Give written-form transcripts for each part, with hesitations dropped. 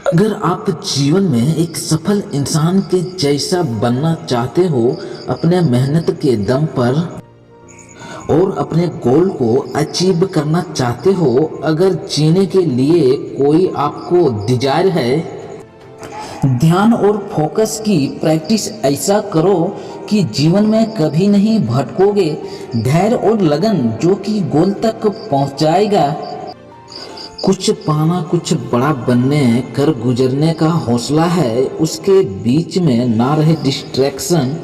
अगर आप जीवन में एक सफल इंसान के जैसा बनना चाहते हो, अपने मेहनत के दम पर और अपने गोल को अचीव करना चाहते हो, अगर जीने के लिए कोई आपको डिजायर है, ध्यान और फोकस की प्रैक्टिस ऐसा करो कि जीवन में कभी नहीं भटकोगे। धैर्य और लगन जो कि गोल तक पहुंचाएगा। कुछ पाना, कुछ बड़ा बनने, कर गुजरने का हौसला है, उसके बीच में ना रहे डिस्ट्रैक्शन।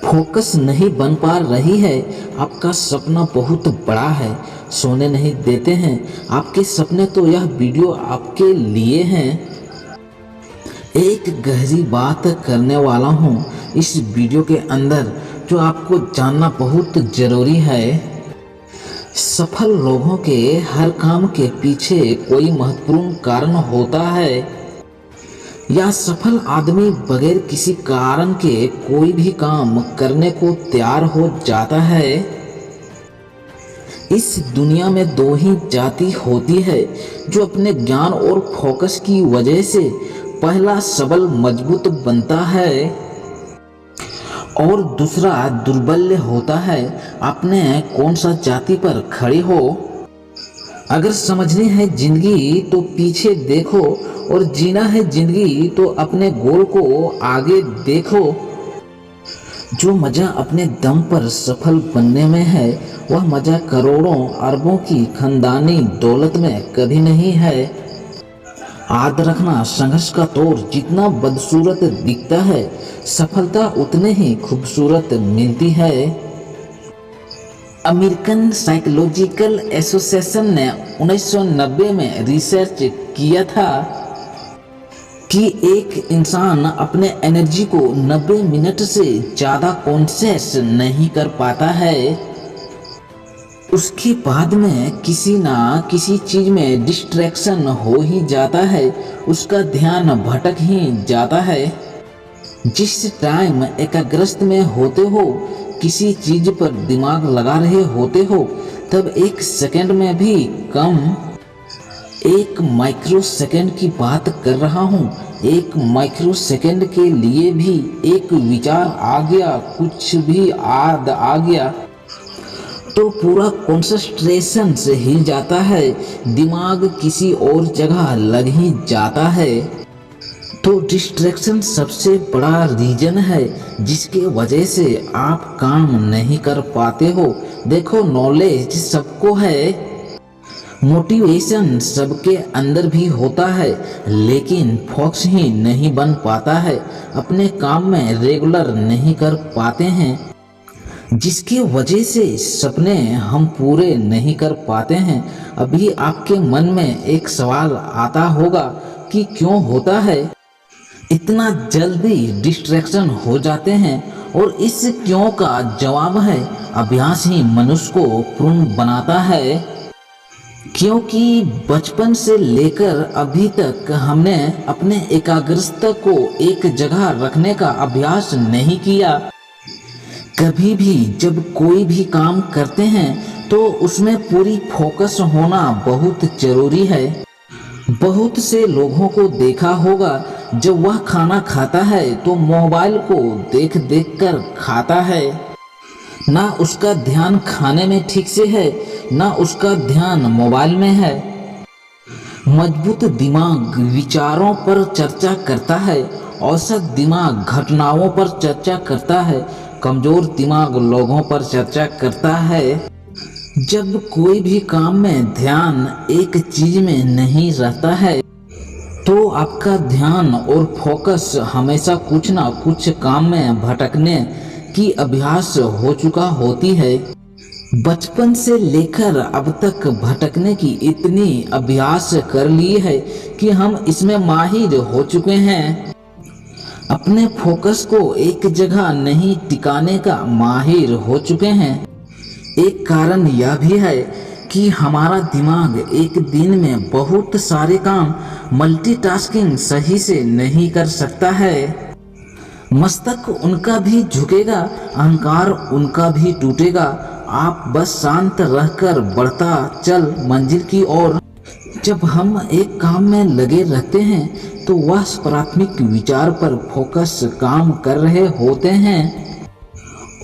फोकस नहीं बन पा रही है, आपका सपना बहुत बड़ा है, सोने नहीं देते हैं आपके सपने, तो यह वीडियो आपके लिए है। एक गहरी बात करने वाला हूँ इस वीडियो के अंदर, जो आपको जानना बहुत जरूरी है। सफल लोगों के हर काम के पीछे कोई महत्वपूर्ण कारण होता है, या सफल आदमी बगैर किसी कारण के कोई भी काम करने को तैयार हो जाता है। इस दुनिया में दो ही जाति होती है, जो अपने ज्ञान और फोकस की वजह से पहला सबल मजबूत बनता है और दूसरा दुर्बल होता है। आपने कौन सा जाति पर खड़े हो? अगर समझनी है जिंदगी तो पीछे देखो, और जीना है जिंदगी तो अपने गोल को आगे देखो। जो मजा अपने दम पर सफल बनने में है, वह मजा करोड़ों अरबों की खानदानी दौलत में कभी नहीं है। याद रखना, संघर्ष का तौर जितना बदसूरत दिखता है, सफलता उतने ही खूबसूरत मिलती है। अमेरिकन साइकोलॉजिकल एसोसिएशन ने 1990 में रिसर्च किया था कि एक इंसान अपने एनर्जी को 90 मिनट से ज़्यादा कॉन्शियस नहीं कर पाता है, उसके बाद में किसी ना किसी चीज में डिस्ट्रैक्शन हो ही जाता है, उसका ध्यान भटक ही जाता है। जिस टाइम एकाग्रस्त में होते हो, किसी चीज पर दिमाग लगा रहे होते हो, तब एक सेकंड में भी कम, एक माइक्रो सेकंड की बात कर रहा हूँ, एक माइक्रो सेकंड के लिए भी एक विचार आ गया, कुछ भी याद आ गया, तो पूरा कंसंट्रेशन से हिल जाता है, दिमाग किसी और जगह लग ही जाता है। तो डिस्ट्रैक्शन सबसे बड़ा रीजन है जिसके वजह से आप काम नहीं कर पाते हो। देखो, नॉलेज सबको है, मोटिवेशन सबके अंदर भी होता है, लेकिन फोकस ही नहीं बन पाता है, अपने काम में रेगुलर नहीं कर पाते हैं, जिसकी वजह से सपने हम पूरे नहीं कर पाते हैं। अभी आपके मन में एक सवाल आता होगा कि क्यों होता है, इतना जल्दी डिस्ट्रैक्शन हो जाते हैं, और इस क्यों का जवाब है अभ्यास ही मनुष्य को पूर्ण बनाता है। क्योंकि बचपन से लेकर अभी तक हमने अपने एकाग्रता को एक जगह रखने का अभ्यास नहीं किया। कभी भी जब कोई भी काम करते हैं तो उसमें पूरी फोकस होना बहुत जरूरी है। बहुत से लोगों को देखा होगा, जब वह खाना खाता है तो मोबाइल को देख देख कर खाता है, ना उसका ध्यान खाने में ठीक से है, ना उसका ध्यान मोबाइल में है। मजबूत दिमाग विचारों पर चर्चा करता है, औसत दिमाग घटनाओं पर चर्चा करता है, कमजोर दिमाग लोगों पर चर्चा करता है। जब कोई भी काम में ध्यान एक चीज में नहीं रहता है, तो आपका ध्यान और फोकस हमेशा कुछ ना कुछ काम में भटकने की अभ्यास हो चुका होती है। बचपन से लेकर अब तक भटकने की इतनी अभ्यास कर ली है कि हम इसमें माहिर हो चुके हैं। अपने फोकस को एक जगह नहीं टिकाने का माहिर हो चुके हैं। एक कारण यह भी है कि हमारा दिमाग एक दिन में बहुत सारे काम मल्टीटास्किंग सही से नहीं कर सकता है। मस्तक उनका भी झुकेगा, अहंकार उनका भी टूटेगा। आप बस शांत रहकर बढ़ता चल मंजिल की ओर। जब हम एक काम में लगे रहते हैं तो वह प्राथमिक विचार पर फोकस काम कर रहे होते हैं,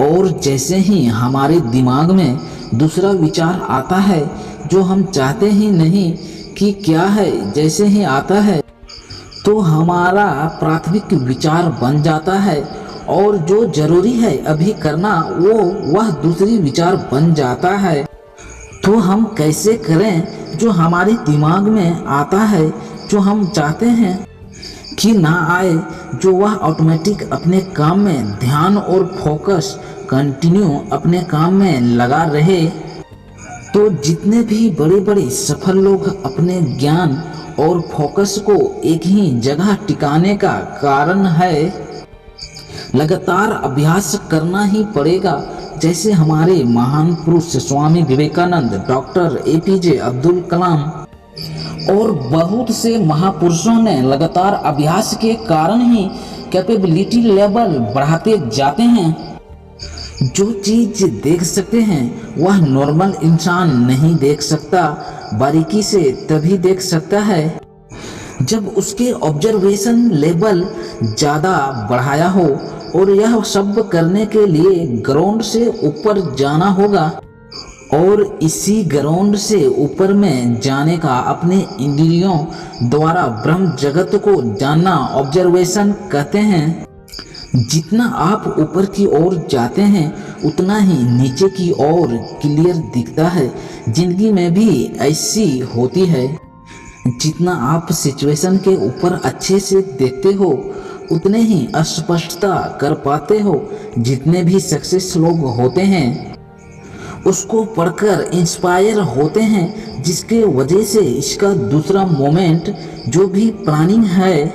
और जैसे ही हमारे दिमाग में दूसरा विचार आता है जो हम चाहते ही नहीं कि क्या है, जैसे ही आता है तो हमारा प्राथमिक विचार बन जाता है, और जो जरूरी है अभी करना वह दूसरी विचार बन जाता है। तो हम कैसे करें जो हमारे दिमाग में आता है जो हम चाहते हैं कि ना आए, जो वह ऑटोमेटिक अपने काम में ध्यान और फोकस कंटिन्यू अपने काम में लगा रहे। तो जितने भी बड़े बड़े सफल लोग अपने ज्ञान और फोकस को एक ही जगह टिकाने का कारण है लगातार अभ्यास करना ही पड़ेगा। जैसे हमारे महान पुरुष स्वामी विवेकानंद, डॉक्टर APJ अब्दुल कलाम और बहुत से महापुरुषों ने लगातार अभ्यास के कारण ही कैपेबिलिटी लेवल बढ़ाते जाते हैं। जो चीज देख सकते हैं वह नॉर्मल इंसान नहीं देख सकता, बारीकी से तभी देख सकता है जब उसके ऑब्जर्वेशन लेवल ज़्यादा बढ़ाया हो, और यह सब करने के लिए ग्राउंड से ऊपर जाना होगा, और इसी ग्राउंड से ऊपर में जाने का अपने इंद्रियों द्वारा ब्रह्म जगत को जानना ऑब्जर्वेशन कहते हैं। जितना आप ऊपर की ओर जाते हैं उतना ही नीचे की ओर क्लियर दिखता है। जिंदगी में भी ऐसी होती है, जितना आप सिचुएशन के ऊपर अच्छे से देखते हो उतने ही अस्पष्टता कर पाते हो। जितने भी सक्सेस लोग होते हैं उसको पढ़कर इंस्पायर होते हैं, जिसके वजह से इसका दूसरा मोमेंट जो भी प्लानिंग है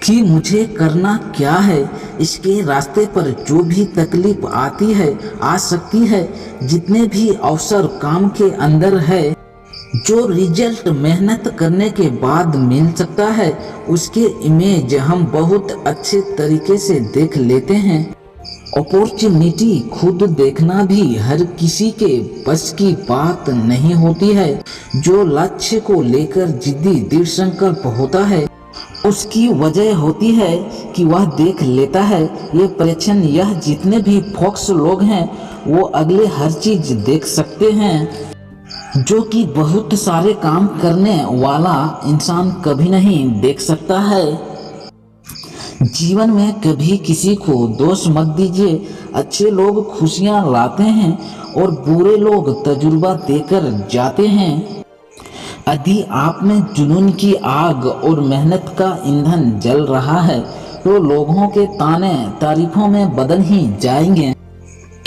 कि मुझे करना क्या है, इसके रास्ते पर जो भी तकलीफ आती है आ सकती है, जितने भी अवसर काम के अंदर है, जो रिजल्ट मेहनत करने के बाद मिल सकता है, उसके इमेज हम बहुत अच्छे तरीके से देख लेते हैं। अपॉर्चुनिटी खुद देखना भी हर किसी के बस की बात नहीं होती है। जो लक्ष्य को लेकर जिद्दी दृढ़ संकल्प होता है उसकी वजह होती है कि वह देख लेता है। ये परीक्षण यह जितने भी फोक्स लोग हैं वो अगले हर चीज देख सकते हैं जो कि बहुत सारे काम करने वाला इंसान कभी नहीं देख सकता है। जीवन में कभी किसी को दोष मत दीजिए। अच्छे लोग खुशियां लाते हैं और बुरे लोग तजुर्बा देकर जाते हैं। यदि आप में जुनून की आग और मेहनत का ईंधन जल रहा है तो लोगों के ताने तारीफों में बदल ही जाएंगे।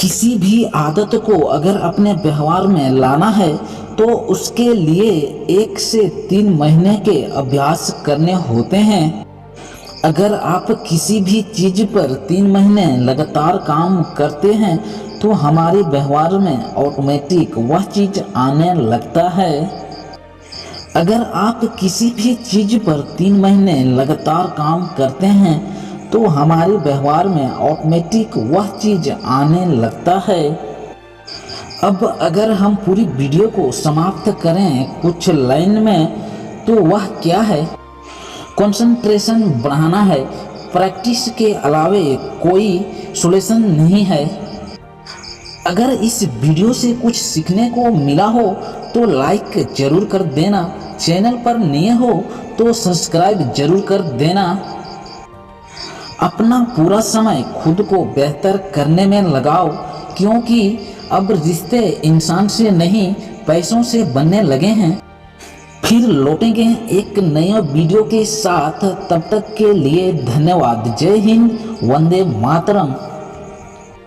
किसी भी आदत को अगर अपने व्यवहार में लाना है तो उसके लिए 1 से 3 महीने के अभ्यास करने होते हैं। अगर आप किसी भी चीज पर 3 महीने लगातार काम करते हैं तो हमारे व्यवहार में ऑटोमेटिक वह चीज आने लगता है। अगर आप किसी भी चीज पर 3 महीने लगातार काम करते हैं तो हमारे व्यवहार में ऑटोमेटिक वह चीज आने लगता है। अब अगर हम पूरी वीडियो को समाप्त करें कुछ लाइन में तो वह क्या है? कंसंट्रेशन बढ़ाना है। प्रैक्टिस के अलावे कोई सॉल्यूशन नहीं है। अगर इस वीडियो से कुछ सीखने को मिला हो तो लाइक जरूर कर देना। चैनल पर नए हो तो सब्सक्राइब जरूर कर देना। अपना पूरा समय खुद को बेहतर करने में लगाओ, क्योंकि अब रिश्ते इंसान से नहीं पैसों से बनने लगे हैं। फिर लौटेंगे एक नए वीडियो के साथ। तब तक के लिए धन्यवाद। जय हिंद, वंदे मातरम।